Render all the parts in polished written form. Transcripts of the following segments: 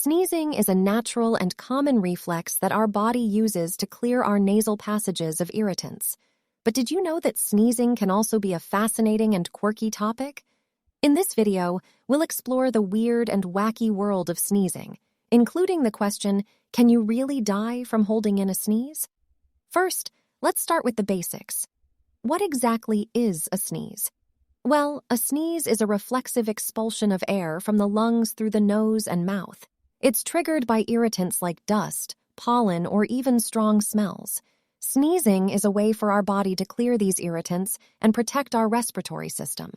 Sneezing is a natural and common reflex that our body uses to clear our nasal passages of irritants. But did you know that sneezing can also be a fascinating and quirky topic? In this video, we'll explore the weird and wacky world of sneezing, including the question, can you really die from holding in a sneeze? First, let's start with the basics. What exactly is a sneeze? Well, a sneeze is a reflexive expulsion of air from the lungs through the nose and mouth. It's triggered by irritants like dust, pollen, or even strong smells. Sneezing is a way for our body to clear these irritants and protect our respiratory system.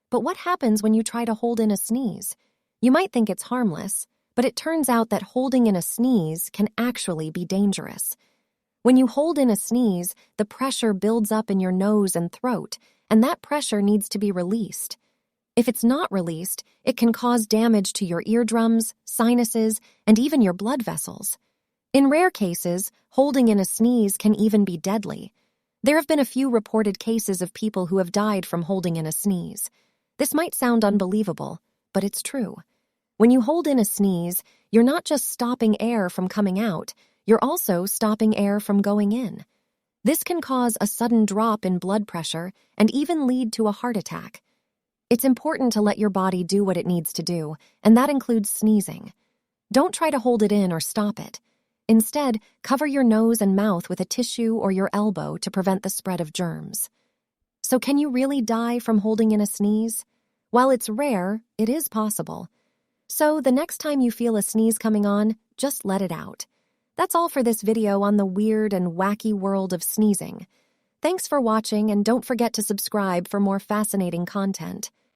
But what happens when you try to hold in a sneeze? You might think it's harmless, but it turns out that holding in a sneeze can actually be dangerous. When you hold in a sneeze, the pressure builds up in your nose and throat, and that pressure needs to be released. If it's not released, it can cause damage to your eardrums, sinuses, and even your blood vessels. In rare cases, holding in a sneeze can even be deadly. There have been a few reported cases of people who have died from holding in a sneeze. This might sound unbelievable, but it's true. When you hold in a sneeze, you're not just stopping air from coming out, you're also stopping air from going in. This can cause a sudden drop in blood pressure and even lead to a heart attack. It's important to let your body do what it needs to do, and that includes sneezing. Don't try to hold it in or stop it. Instead, cover your nose and mouth with a tissue or your elbow to prevent the spread of germs. So can you really die from holding in a sneeze? While it's rare, it is possible. So the next time you feel a sneeze coming on, just let it out. That's all for this video on the weird and wacky world of sneezing. Thanks for watching, and don't forget to subscribe for more fascinating content.